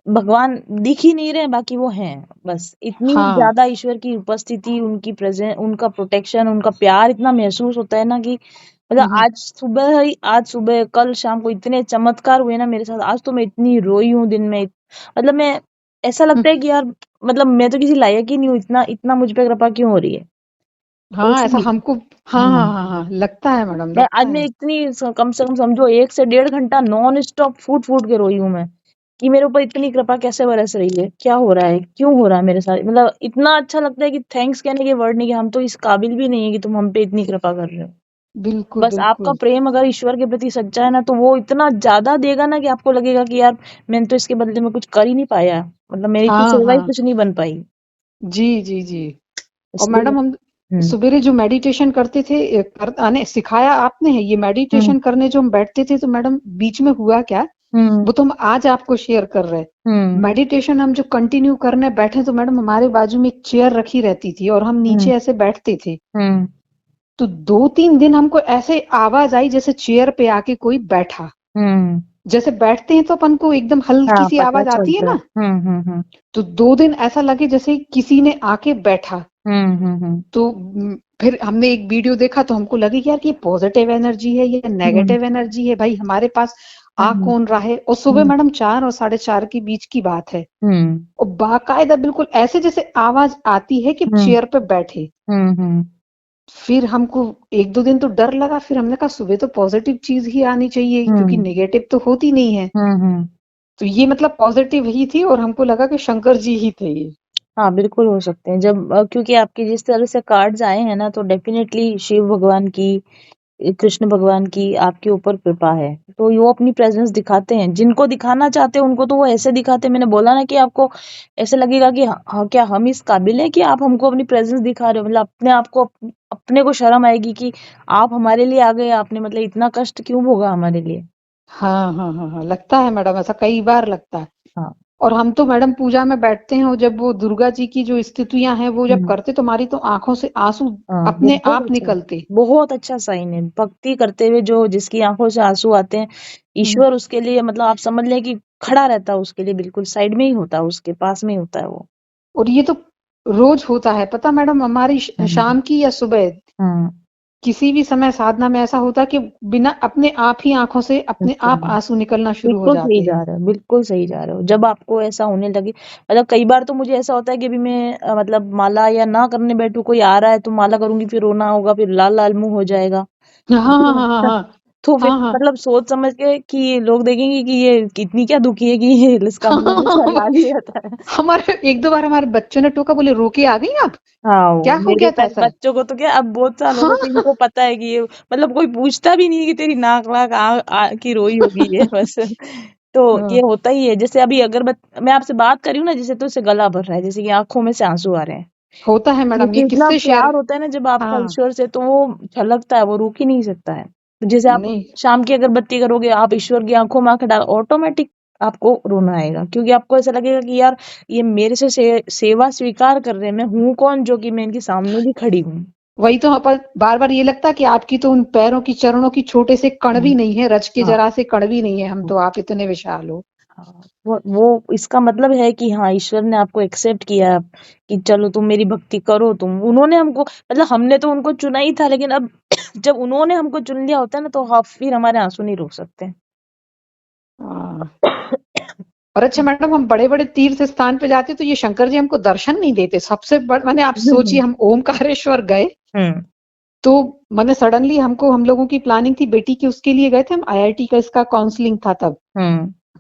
भगवान दिख ही नहीं रहे, बाकी वो हैं। बस इतनी
हाँ।
ज्यादा ईश्वर की उपस्थिति, उनकी प्रेजेंस, उनका प्रोटेक्शन, उनका प्यार इतना महसूस होता है ना कि मतलब
हम्म।
आज सुबह कल शाम को इतने चमत्कार हुए ना मेरे साथ। आज तो मैं इतनी रोई हूँ दिन में, मतलब मैं, ऐसा
हम्म।
लगता है कि यार मतलब मैं तो किसी लायक ही नहीं हूँ, इतना इतना मुझ पे कृपा क्यों हो रही है।
हाँ, ऐसा
ऐसी
हमको, हाँ हाँ हाँ हाँ, लगता है मैडम,
मैं
लगता
आज मैं
है।
इतनी कम से कम समझो 1 से 1.5 घंटा नॉन स्टॉप फूट फूट के रोई हूँ मैं, कि मेरे ऊपर इतनी कृपा कैसे बरस रही है, क्या हो रहा है, क्यों हो रहा है मेरे साथ। मतलब इतना अच्छा लगता है कि थैंक्स कहने के वर्ड नहीं, कि हम तो इस काबिल भी नहीं है कि तुम हम पे इतनी कृपा कर रहे हो।
बिल्कुल
बस आपका
बिल्कुल।
प्रेम अगर ईश्वर के प्रति सच्चा है ना, तो वो इतना ज्यादा देगा ना कि आपको लगेगा कि यार मैंने तो इसके बदले में कुछ कर ही नहीं पाया, मतलब मेरी तो
हाँ
सेवा ही
हाँ।
कुछ नहीं बन पाई।
जी जी जी। और
इसलिए
मैडम हम
हम्म
सवेरे जो मेडिटेशन करते थे, आने सिखाया आपने है, ये
हम्म
मेडिटेशन करने जो हम बैठते थे, तो मैडम बीच में हुआ क्या,
हम्म
वो तो हम आज आपको शेयर कर रहे हैं।
हम्म
मेडिटेशन हम जो कंटिन्यू करने बैठे, तो मैडम हमारे बाजू में एक चेयर रखी रहती थी, और हम
हम्म
नीचे ऐसे बैठते थे।
हम्म
तो 2-3 दिन हमको ऐसे आवाज आई जैसे चेयर पे आके कोई बैठा।
हम्म
जैसे बैठते हैं तो अपन को एकदम हल्की
हाँ
सी
पता
आवाज आती है
चलता है।
ना,
हम्म।
तो 2 दिन ऐसा लगे जैसे किसी ने आके बैठा।
हम्म।
तो फिर हमने एक वीडियो देखा, तो हमको लगे कि यार ये पॉजिटिव एनर्जी है या
हुँ,
नेगेटिव एनर्जी है, भाई हमारे पास आ
हुँ,
कौन रहा है। और सुबह
हुँ,
मैडम 4 और 4:30 के बीच की बात है,
हुँ,
और बाकायदा बिल्कुल ऐसे जैसे आवाज आती है कि
हुँ,
चेयर पे बैठे।
हुँ,
फिर हमको 1-2 दिन तो डर लगा, फिर हमने कहा सुबह तो पॉजिटिव चीज ही आनी चाहिए, क्योंकि
हुँ,
नेगेटिव तो होती नहीं है।
हुँ।
तो ये मतलब पॉजिटिव ही थी, और हमको लगा कि शंकर जी ही थे ये।
हाँ, बिल्कुल हो सकते हैं। जब क्योंकि आपके जिस तरह से कार्ड्स आए हैं ना, तो डेफ़िनेटली शिव भगवान की, कृष्ण भगवान की आपके ऊपर कृपा है। तो वो अपनी प्रेज़ेंस दिखाते हैं। जिनको दिखाना चाहते हैं उनको तो वो ऐसे दिखाते हैं। मैंने बोला ना कि आपको ऐसे लगेगा कि हाँ, क्या हम इस काबिल हैं कि आप हमको अपनी प्रेज़ेंस दिखा रहे हो? मतलब अपने आप को अपने को शर्म आएगी कि आप हमारे लिए आ गए, आपने मतलब इतना कष्ट क्यों भोगा हमारे लिए?
हाँ हाँ हाँ हाँ, लगता है मैडम, ऐसा कई बार लगता है।
हाँ।
और हम तो मैडम पूजा में बैठते हैं, और जब वो दुर्गा जी की जो स्तुतियां हैं वो जब
हुँ।
करते, तो हमारी तो आंखों से आंसू
हाँ,
अपने आप
अच्छा है।
निकलते।
बहुत अच्छा साइन है। भक्ति करते हुए जो जिसकी आँखों से आँसू आते हैं,
हम्म।
ईश्वर उसके लिए मतलब आप समझ लें कि खड़ा रहता है उसके लिए, बिल्कुल साइड में ही होता है, उसके पास में ही होता है वो।
और ये तो रोज होता है, पता मैडम, हमारी
हुँ,
शाम की या सुबह
हुँ,
किसी भी समय साधना में ऐसा होता है कि बिना अपने आप ही आंखों से अपने
अच्छा।
आप आंसू निकलना शुरू हो
बिल्कुल सही
जाते
जा
हैं।
रहे हो, बिल्कुल सही जा रहे हो। जब आपको ऐसा होने लगे, मतलब कई बार तो मुझे ऐसा होता है कि अभी मैं मतलब माला या ना करने बैठूँ, कोई आ रहा है तो माला करूँगी, फिर रोना होगा, फिर लाल-लाल मुँह हो जाएगा।
हाँ हाँ हाँ हाँ हाँ
तो फिर
हाँ हाँ।
मतलब सोच समझ के कि लोग देखेंगे कि ये कितनी क्या दुखी है कि ये इसका मुँह हमेशा
हाँ,
लाल ही रहता है।
हमारे 1-2 बार हमारे बच्चों ने टोका, बोले रो के आ गई आप,
हाँ,
क्या
वो
हो
मेरे
गया था
तक
ऐसा।
बच्चों को तो क्या अब बहुत साल हो गए, तो
हाँ।
इनको पता है कि ये मतलब कोई पूछता भी नहीं है कि तेरी नाक वाक की रोई होगी ये बस। तो ये
हाँ,
होता ही है। जैसे अभी अगर मैं आपसे बात कर रही हूँ ना, जैसे तो इससे गला भर रहा है, जैसे कि आंखों में से आंसू आ रहे हैं,
होता है मैडम, ये
क्योंकि इतना
किससे शेयर।
प्यार होता है ना जब आपका
हाँ।
ईश्वर से, तो वो छलकता है, वो रुक ही नहीं सकता है। तो जैसे आप
नहीं।
शाम की अगरबत्ती करोगे, आप ईश्वर की आंखों में आंखें डाल, ऑटोमेटिक आपको रोना आएगा, क्योंकि आपको ऐसा लगेगा कि यार ये मेरे से सेवा स्वीकार कर रहे हैं, मैं हूँ कौन जो कि मैं इनके सामने भी खड़ी हूँ।
वही तो, अपन बार बार ये लगता है कि आपकी तो उन पैरों की चरणों की छोटे से कण
हाँ
भी नहीं है, रज के
हाँ
जरा से कण भी नहीं है, हम तो आप इतने विशाल हो।
हाँ। वो इसका मतलब है कि हाँ, ईश्वर ने आपको एक्सेप्ट किया कि चलो तुम मेरी भक्ति करो। तुम उन्होंने हमको मतलब हमने तो उनको चुना ही था, लेकिन अब जब उन्होंने हमको चुन लिया होता है ना, तो हाँ फिर हमारे आंसू नहीं रुक सकते।
हाँ। और अच्छा मैडम, हम बड़े बड़े तीर्थ स्थान पे जाते तो ये शंकर जी हमको दर्शन नहीं देते। सबसे बड़ माने आप सोचिए, हम ओमकारेश्वर गए,
हम्म
तो मैंने सडनली हम लोगों की प्लानिंग थी बेटी की, उसके लिए गए थे हम, आईआईटी का इसका काउंसलिंग था तब।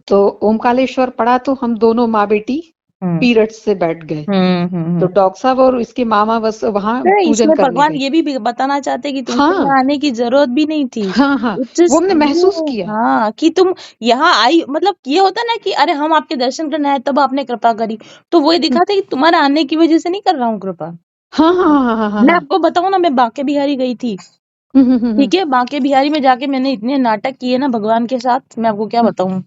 तो ओमकालेश्वर पड़ा, तो हम दोनों माँ बेटी
हम्म
पीरियड्स से बैठ गए।
हम्म।
तो डॉक्टर साहब और इसके मामा बस वहां
तो
पूजन
इसमें
करने
भगवान
गए।
ये भी बताना चाहते कि तुमको
हाँ
यहाँ आने की जरूरत भी नहीं थी।
हाँ हाँ,
इट्स
वो हमने महसूस
ये
किया।
हाँ कि तुम यहाँ आई, मतलब ये होता ना कि अरे हम आपके दर्शन करने आए तब आपने कृपा करी, तो वही दिखाते कि तुम्हारे आने की वजह से नहीं कर रहा हूँ कृपा।
हाँ हाँ हाँ हाँ हाँ
मैं
हाँ।
आपको बताऊं ना, मैं बांके बिहारी गई थी। ठीक है, बांके बिहारी में जाके मैंने इतने नाटक किए ना भगवान के साथ, मैं आपको क्या बताऊं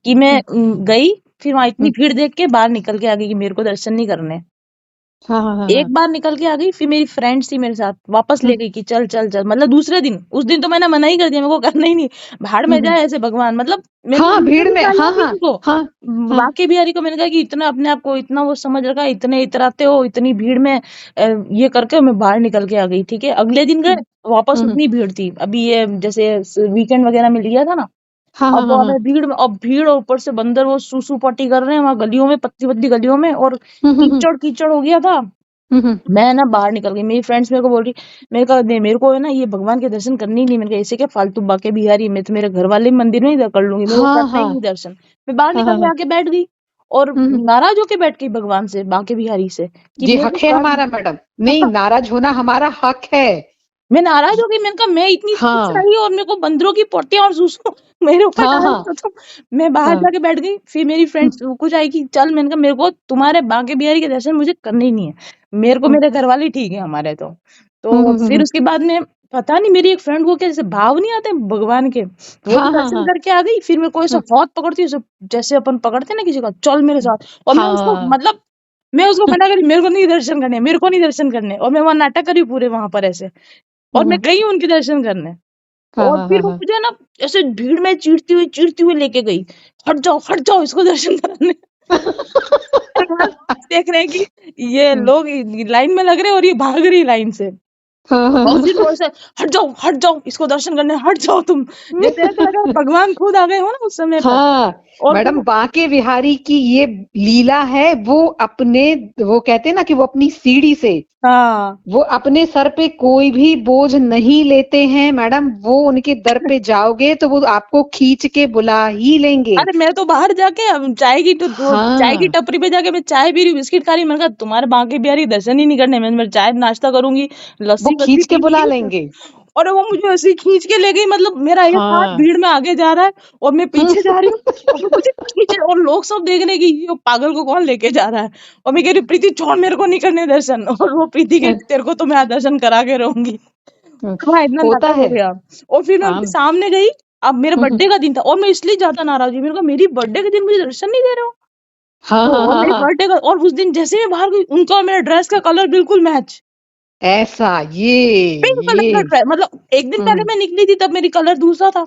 कि मैं गई, फिर वहां इतनी भीड़ देख के बाहर निकल के आ गई कि मेरे को दर्शन नहीं करने।
हाँ हाँ हाँ
एक बार निकल के आ गई, फिर मेरी फ्रेंड थी मेरे साथ, वापस ले
हाँ
गई कि चल चल चल, मतलब दूसरे दिन, उस दिन तो मैंने मना ही कर दिया, मेरे को करना ही नहीं, भाड़ में जाए ऐसे भगवान, मतलब मैंने
हाँ,
नीचे
भीड़ में,
निकाला
हाँ
भी
हाँ
उनको।
हाँ हाँ।
बाके बिहारी को मैंने कहा कि इतना अपने आप को इतना वो समझ रखा है, इतने इतराते हो इतनी भीड़ में, ये करके मैं बाहर निकल के आ गई। ठीक है, अगले दिन गए, वापस उतनी भीड़ थी, अभी ये जैसे वीकेंड वगैरह में लिया था ना,
हाँ हाँ
अब
हाँ हाँ।
हमें भीड़ में, अब भीड़ और ऊपर से बंदर वो सूसू पट्टी कर रहे हैं वहां गलियों में, पतली पतली गलियों में, और कीचड़ कीचड़ हो गया था। मैं ना बाहर निकल गई, मेरी फ्रेंड्स मेरे को बोल रही, मेरे कहा नहीं, मेरे को है ना ये भगवान के दर्शन करने ही नहीं, मैंने कहा ऐसे क्या फालतू बाके बिहारी, मैं तो मेरे घर वाले मंदिर में ही कर लूंगी, मेरे को
हाँ
करना ही
हाँ
नहीं दर्शन। मैं बाहर
हाँ
निकल
हाँ
के
हाँ।
आके बैठ गई और नाराज होके बैठ गई भगवान से, बाके बिहारी से, कि
ये
मेरे
हक है
साथ।
हमारा मैडम, नहीं नाराज होना हमारा हक है।
मैं नाराज हो गई, मैंने कहा मैं इतनी खुश
हाँ
रही और मेरे को बंदरों की पोटियां और सुसु मेरे ऊपर
हाँ
डाल
हाँ
दो तुम। मैं बाहर
हाँ।
जाके बैठ गई, फिर मेरी फ्रेंड्स कुछ आई कि चल, मैंने कहा मेरे को तुम्हारे बांके बिहारी के दर्शन मुझे करने ही नहीं है, मेरे को मेरे घर वाले ही ठीक है हमारे तो फिर उसके बाद में पता नहीं मेरी एक फ्रेंड को कैसे भाव नहीं आते भगवान के, वो भी
हाँ हाँ
दर्शन
हाँ
करके आ गई, फिर मेरे को ऐसा हाथ पकड़ती है जैसे अपन पकड़ते ना किसी का, चल मेरे साथ, और मैं उसको
हाँ
मतलब मैं उसको मना करी, मेरे को नहीं दर्शन करने, मेरे को नहीं दर्शन करने, और मैं वहां नाटक करी पूरे वहां पर ऐसे, और मैं गई उनके दर्शन करने।
हाँ
और
हाँ
फिर
हाँ
वो
हाँ।
मुझे ना ऐसे भीड़ में चीरती हुई लेके गई, हट जाओ इसको दर्शन कराने। देख रहे हैं कि ये लोग लाइन में लग रहे हैं और ये भाग रही लाइन से,
हाँ हाँ
और
हाँ
फिर वो ऐसे हट जाओ इसको दर्शन करने, हट जाओ तुम, जैसे ऐसा लगा भगवान खुद आ गए हो ना उस समय पर।
हाँ
और फिर
मैडम, बांके बिहारी की ये लीला है, वो अपने, वो कहते हैं ना कि वो अपनी सीढ़ी से,
हाँ,
वो अपने सर पे कोई भी बोझ नहीं लेते हैं मैडम, वो उनके दर पे जाओगे तो वो आपको खींच के बुला ही लेंगे।
अरे मैं तो बाहर जाके चाय की, तो वो चाय की
हाँ,
टपरी पे जाके मैं चाय पी रही हूँ, बिस्किट खा रही हूँ, मैंने कहा तुम्हारे बांके बिहारी के दर्शन ही नहीं करने, मैं चाय नाश्ता करूंगी,
वो
लस्सी वस्सी
खींच के बुला
पीऊंगी।
लेंगे।
और वो मुझे ऐसे ही खींच के ले गई, मतलब मेरा एक हाथ
हाँ।
भीड़ में आगे जा रहा है और मैं पीछे जा रही हूँ, और वो मुझे खींच, और लोग सब देख रहे हैं कि ये पागल को कौन लेके जा रहा है, और मैं कह रही प्रीति छोड़, मेरे को नहीं करने दर्शन, और वो प्रीति के तेरे को तो मैं आज दर्शन करा के रहूंगी। तो वहाँ इतना
होता
नाटक हो
है।
गया। और फिर मैं
हाँ।
उनके सामने गई, अब मेरे बर्थडे का दिन था, और मैं इसलिए ज्यादा नाराज हुई, मेरे को मेरी बर्थडे के दिन मुझे दर्शन नहीं दे रहे हो।
हाँ
तो
हाँ
और
हाँ
मेरी
हाँ।
बर्थडे का, और उस दिन जैसे मैं बाहर गई, उनका और मेरा ड्रेस का कलर बिल्कुल मैच,
ऐसा
पिंक कलर का
ये।
ड्रेस, मतलब एक दिन पहले
हम्म
मैं निकली थी तब मेरी कलर दूसरा था।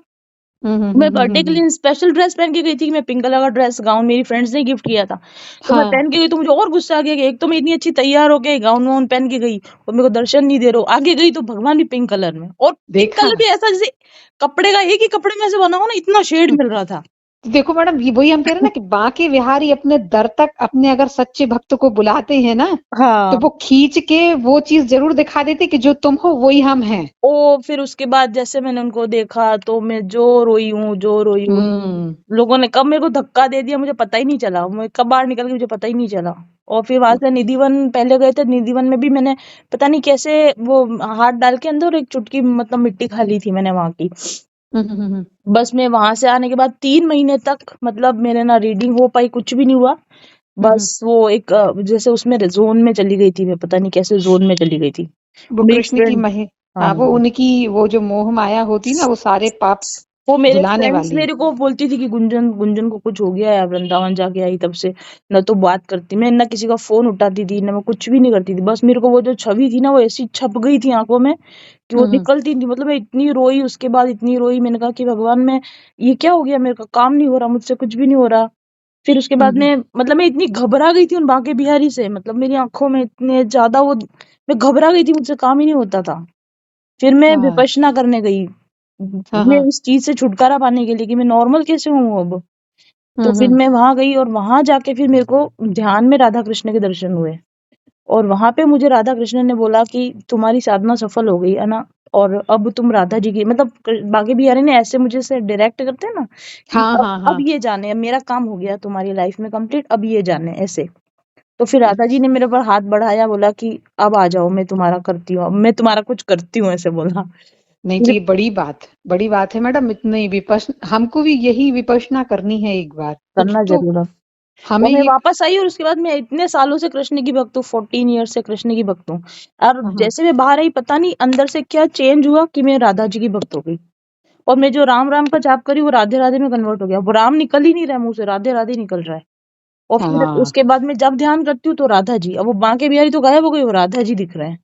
मैं बर्थडे के
हम्म।
लिए स्पेशल ड्रेस पहन के गई थी, कि मैं पिंक कलर का ड्रेस गाउन मेरी फ्रेंड्स ने गिफ्ट किया था, तो मैं
हाँ।
पहन के गई, तो मुझे और गुस्सा आ गया कि एक तो मैं इतनी अच्छी तैयार हो गई गाउन वाउन पहन के गई और मेरे को दर्शन नहीं दे रहे हो, आगे गई तो भगवान भी पिंक कलर में, और पिंक
देखा।
कलर भी ऐसा जैसे कपड़े का, एक ही कपड़े में ऐसे बना हो ना, इतना शेड मिल रहा था।
देखो मैडम, ये वही हम कह रहे हैं ना कि बांके बिहारी अपने दर तक अपने अगर सच्चे भक्त को बुलाते हैं ना, तो
हाँ।
वो खींच के वो चीज जरूर दिखा देते कि जो तुम हो वही हम हैं।
ओ फिर उसके बाद जैसे मैंने उनको देखा तो मैं जो रोई हूँ,
हम्म
लोगों ने कब मेरे को धक्का दे दिया मुझे पता ही नहीं चला, मैं कब बाहर निकल गई मुझे पता ही नहीं चला। और फिर वहां से निधिवन पहले गए थे, निधिवन में भी मैंने पता नहीं कैसे वो हाथ डाल के अंदर एक चुटकी मतलब मिट्टी खा ली थी मैंने वहां की।
हम्म हम्म हम्म
बस मैं वहां से आने के बाद 3 महीने तक मतलब मेरे ना रीडिंग हो पाई, कुछ भी नहीं हुआ।
हम्म।
बस वो एक जैसे उसमें जोन में चली गई थी, मैं पता नहीं कैसे जोन में चली गई थी।
वो
मेरी
कृष्ण की
फ्रेंड,
महि
हाँ,
हाँ, वो उनकी वो जो मोह माया होती ना, वो सारे पाप
वो मेरे
धुलाने
फ्रेंड्स
वाली।
मेरे को बोलती थी कि गुंजन गुंजन को कुछ हो गया है, वृंदावन जाके आई तब से न तो बात करती, मैं ना किसी का फोन उठाती थी ना मैं कुछ भी नहीं करती थी, बस मेरे को वो जो छवि थी ना वो ऐसी छप गई थी आंखों में कि वो
हम्म
निकलती थी, मतलब मैं इतनी रोई, उसके बाद इतनी रोई, मैंने कहा कि भगवान मैं ये क्या हो गया, मेरे का काम नहीं हो रहा, मुझसे कुछ भी नहीं हो रहा। फिर उसके बाद
हम्म
में मतलब मैं इतनी घबरा गई थी उन बांके बिहारी से, मतलब मेरी आंखों में इतने ज्यादा वो, मैं घबरा गई थी, मुझसे काम ही नहीं होता था। फिर मैं
हाँ
विपश्यना करने गई,
हाँ
मैं
हाँ।
इस चीज से छुटकारा पाने के लिए कि मैं नॉर्मल कैसे हूँ अब। तो फिर
हम्म।
मैं वहां गई और वहां जाके फिर मेरे को ध्यान में राधा कृष्ण के दर्शन हुए, और वहां पे मुझे राधा कृष्ण ने बोला कि तुम्हारी साधना सफल हो गई है ना, और अब तुम राधा जी की मतलब बाकी बिहारी ने ऐसे मुझे से डायरेक्ट करते हैं ना कि
हाँ हाँ
अब
हाँ।
ये जाने, अब मेरा काम हो गया तुम्हारी लाइफ में कंप्लीट, अब ये जाने ऐसे। तो फिर राधा जी ने मेरे ऊपर हाथ बढ़ाया, बोला कि अब आ जाओ, मैं तुम्हारा करती हूँ, अब मैं तुम्हारा कुछ करती हूँ, ऐसे बोला।
नहीं तो
फिर
ये बड़ी बात है मैडम, इतनी विपश हमको भी यही विपश्यना करनी है एक बार, कुछ
करना
तो
जरूर है। और
हमें
मैं
ये।
वापस आई और उसके बाद मैं इतने सालों से कृष्ण की भक्त हूँ, 14 ईयर से कृष्ण की भक्त हूँ। और
हाँ
जैसे मैं बाहर आई, पता नहीं अंदर से क्या चेंज हुआ कि मैं राधा जी की भक्त हो गई। और मैं जो राम राम का जाप करी वो राधे राधे में कन्वर्ट हो गया, वो राम निकल ही नहीं रहा है मुंह से, राधे राधे निकल रहा है। और फिर
हाँ
उसके बाद में जब ध्यान करती हूँ तो राधा जी, अब वो बांके बिहारी तो गायब हो गई, वो राधा जी दिख रहे हैं।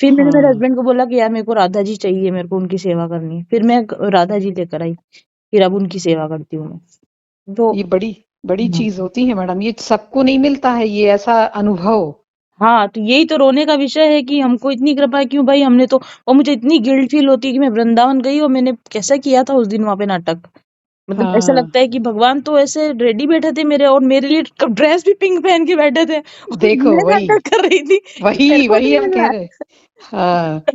फिर मैंने मेरे
हाँ।
हस्बैंड को बोला कि यार मेरे को राधा जी चाहिए, मेरे को उनकी सेवा करनी है। फिर मैं राधा जी लेकर आई, फिर अब उनकी सेवा करती हूँ मैं तो।
ये बड़ी बड़ी
हम्म।
चीज होती है मैडम, ये सबको नहीं मिलता है ये ऐसा अनुभव।
हाँ, तो यही तो रोने का विषय है कि हमको इतनी कृपा क्यों भाई, हमने तो। और मुझे इतनी गिल्ट फील होती है कि मैं वृंदावन गई और मैंने कैसा किया था उस दिन वहां पे नाटक। मतलब ऐसा
हाँ
लगता है कि भगवान तो ऐसे रेडी बैठे थे मेरे, और मेरे लिए ड्रेस भी पिंक पहन के बैठे थे, और
देखो
मैं
वही
नाटक कर रही थी कि मेरे
वही
को
वही
नहीं
हम
मिल
कह
रहा
रहे। हाँ।
है।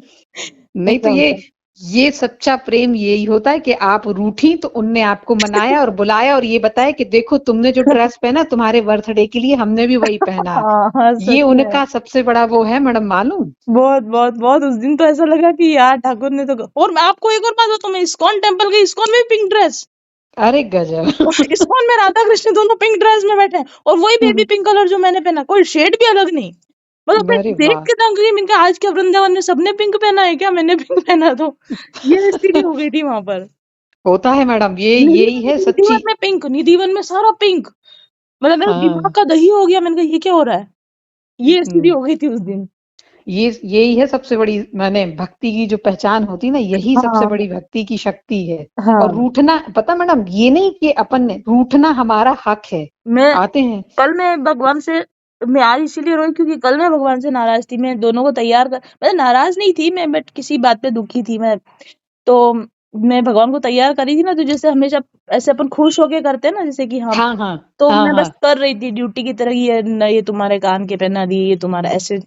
नहीं तो
ऐसा होता है।
ये सच्चा प्रेम यही होता है कि आप रूठी तो उनने आपको मनाया और बुलाया और ये बताया कि देखो तुमने जो ड्रेस पहना तुम्हारे बर्थडे के लिए, हमने भी वही पहना।
हाँ हाँ,
ये
सच में।
उनका सबसे बड़ा वो है मैडम, मालूम।
बहुत बहुत बहुत उस दिन तो ऐसा लगा कि यार ठाकुर ने तो। और मैं आपको एक और बात बताऊं, मैं इस्कॉन टेम्पल गई, इस्कॉन में पिंक ड्रेस।
अरे गजब।
इस्कॉन में राधा कृष्ण दोनों पिंक ड्रेस में बैठे हैं, और वही बेबी पिंक कलर जो मैंने पहना, कोई शेड भी अलग नहीं। मतलब मैं
अरे
देख
वाह।
के दंग गई, मैंने कहा आज क्या वृंदावन में सबने पिंक पहना है क्या, मैंने पिंक पहना तो। ये स्थिति हो गई थी वहां पर।
होता है मैडम, ये यही
निधिवन
है सच्ची।
निधिवन में पिंक, निधिवन में सारा पिंक। मतलब मेरा दिमाग
हाँ।
का दही हो गया, मैंने कहा ये क्या हो रहा है। ये स्थिति
हम्म,
हो गई थी उस दिन।
ये यही है सबसे बड़ी माने भक्ति की जो पहचान होती है ना, यही सबसे
हाँ
बड़ी भक्ति की शक्ति है। और
हाँ।
रूठना, पता मैडम, ये नहीं कि अपन ने रूठना हमारा हक है।
मैं
आते हैं।
कल मैं भगवान से, मैं आज इसीलिए रोई क्योंकि कल मैं भगवान से नाराज थी। मैं दोनों को तैयार कर, मैं नाराज नहीं थी मैं, बट किसी बात पे दुखी थी मैं। तो मैं भगवान को तैयार करी थी ना, तो जैसे हमेशा ऐसे अपन खुश होके करते हैं ना, जैसे कि हाँ।
हाँ हाँ
तो
हाँ
मैं
हाँ।
बस कर रही थी ड्यूटी की तरह, ये न, ये तुम्हारे कान के पहना दिए, ये तुम्हारा ऐसे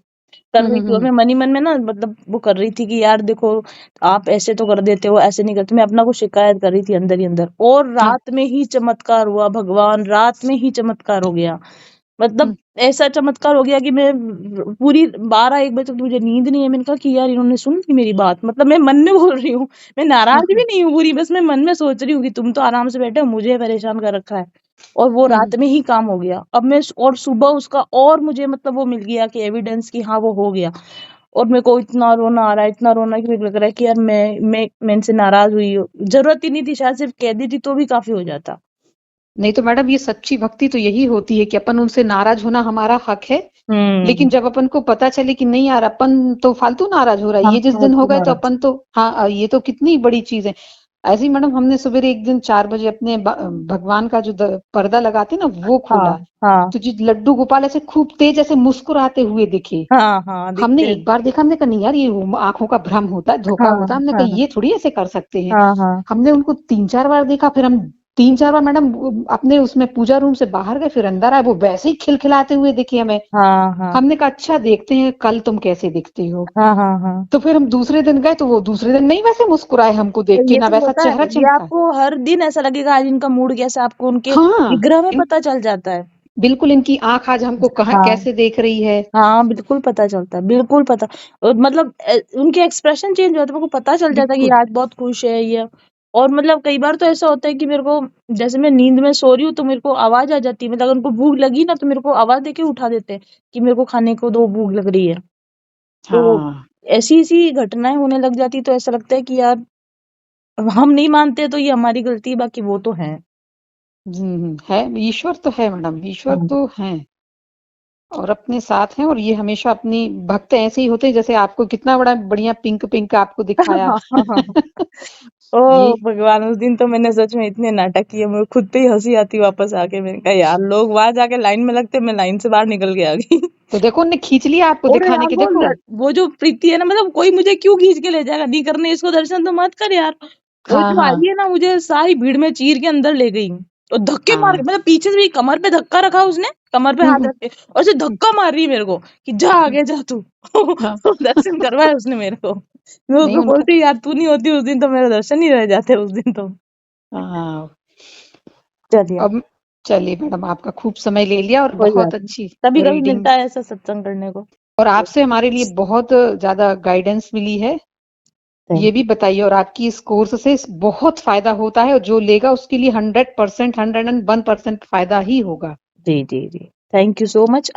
कर रही थी। और
हम्म।
मैं मन ही मन में ना मतलब वो कर रही थी कि यार देखो, आप ऐसे तो कर देते हो, ऐसे नहीं करते। मैं अपना को शिकायत कर रही थी अंदर ही अंदर, और
हाँ।
रात में ही चमत्कार हुआ भगवान, रात में ही चमत्कार हो गया। मतलब
हम्म,
ऐसा चमत्कार हो गया कि मैं पूरी 12-1 बजे तक मुझे नींद नहीं है। मैंने कहा कि यार इन्होंने सुन ली मेरी बात, मतलब मैं मन में बोल रही हूँ, मैं नाराज भी
हम्म,
नहीं हूँ पूरी, बस मैं मन में सोच रही हूँ कि तुम तो आराम से बैठे हो, मुझे परेशान कर रखा है। और वो
हम्म।
रात में ही काम हो गया। अब मैं और सुबह उसका और मुझे मतलब वो मिल गया कि एविडेंस कि हाँ वो हो गया। और मेरे को इतना रोना आ रहा है, इतना रोना कि मेरे को लग रहा है कि यार मैं इनसे नाराज हुई हूँ, जरूरत ही नहीं थी, शायद सिर्फ कह दी थी तो भी काफी हो जाता।
नहीं तो मैडम, ये सच्ची भक्ति तो यही होती है कि अपन उनसे नाराज होना हमारा हक है।
हम्म।
लेकिन जब अपन को पता चले कि नहीं यार, अपन तो फालतू नाराज हो रहा है,
हाँ,
ये जिस दिन हो
फालतू
गए तो
नाराज।
अपन तो हाँ, ये तो कितनी बड़ी चीज है। ऐसे ही मैडम, हमने सवेरे एक दिन 4 बजे अपने भगवान का जो पर्दा लगाते ना वो
हाँ
खोला।
हाँ
तो जी लड्डू गोपाल ऐसे खूब तेज ऐसे मुस्कुराते हुए दिखे।
हाँ हाँ,
हमने
दिखते हैं।
एक बार देखा, हमने कहा नहीं यार, ये आंखों का भ्रम होता है, धोखा
हाँ
होता है, हमने कहा
हाँ
ये थोड़ी ऐसे कर सकते हैं।
हाँ हाँ
हमने उनको 3-4 बार देखा, फिर हम 3-4 बार मैडम अपने उसमें पूजा रूम से बाहर गए, फिर अंदर आए, वो वैसे ही खिलखिलाते हुए दिखे हमें।
हाँ हाँ
हमने कहा अच्छा देखते हैं कल तुम कैसे दिखती हो।
हाँ हाँ हाँ।
तो फिर हम दूसरे दिन गए तो वो दूसरे दिन नहीं वैसे मुस्कुराए हमको
तो
देख के,
ये
ना
तो
वैसा
होता है,
चेहरा
ये
चमका।
आपको हर दिन ऐसा लगेगा आज इनका मूड कैसा, आपको उनके
हाँ।
विग्रह में
इन,
पता चल जाता है।
बिल्कुल इनकी आंख आज हमको कहाँ
हाँ
कैसे देख रही है।
हाँ, बिल्कुल पता चलता है, बिल्कुल पता। और मतलब उनके एक्सप्रेशन चेंज होते हैं, मेरे को पता चल जाता है कि ये
बिल्कुल।
आज बहुत खुश है ये। और मतलब कई बार तो ऐसा होता है कि मेरे को, जैसे मैं नींद में सो रही हूँ तो मेरे को आवाज आ जाती है, मतलब अगर उनको भूख लगी ना तो मेरे को आवाज देके उठा देते हैं कि मेरे को खाने को दो, भूख लग रही है। तो
हाँ।
ऐसी ऐसी घटनाएं होने लग जाती, तो ऐसा लगता है कि यार अब हम नहीं मानते तो ये हमारी गलती है, बाकी वो तो है।
है, ईश्वर तो है मैडम, ईश्वर
हाँ
तो है। और अपने साथ हैं, और ये हमेशा अपनी भक्त ऐसे ही होते हैं, जैसे आपको कितना बड़ा बढ़िया पिंक पिंक आपको दिखाया।
हाँ हाँ हाँ। ओ
ये
भगवान, उस दिन तो मैंने सच में इतने नाटक किए, मुझे खुद पे ही हंसी आती वापस आके। मैंने कहा यार लोग वहां जाके लाइन में लगते, मैं लाइन से बाहर निकल के आ गई।
तो देखो उनने खींच लिया आपको
और
दिखाने
यार
के, देखो।
वो जो प्रीति है ना, मतलब कोई मुझे क्यों खींच के ले जाएगा, नहीं करने इसको दर्शन तो मत कर यार। वो
हाँ
जो
हाँ
आई है ना, मुझे सारी भीड़ में चीर के अंदर ले गई, और धक्के मार के,
हाँ।
मतलब पीछे से भी कमर पे धक्का रखा उसने, कमर पे हाथ
हम्म,
रख के, और उसे धक्का मार रही है मेरे को कि जा आगे जा तू।
हाँ।
दर्शन करवाए उसने मेरे को। मैं
नहीं
उसको
उनका
बोलती यार तू नहीं होती उस दिन तो मेरे दर्शन ही रह जाते उस दिन तो।
हाँ,
चलिए
अब चलिए मैडम आपका खूब समय ले लिया और
कोई बात
बहुत
नहीं,
अच्छी
कभी कभी
रीडिंग
मिलता है ऐसा सत्संग करने को।
और आपसे हमारे लिए बहुत ज्यादा गाइडेंस मिली है। ये
थैंक
भी
यू।
बताइए और आपकी इस कोर्स से बहुत फायदा होता है और जो लेगा उसके लिए 100%, 101% फायदा ही होगा।
जी जी जी, थैंक यू सो मच।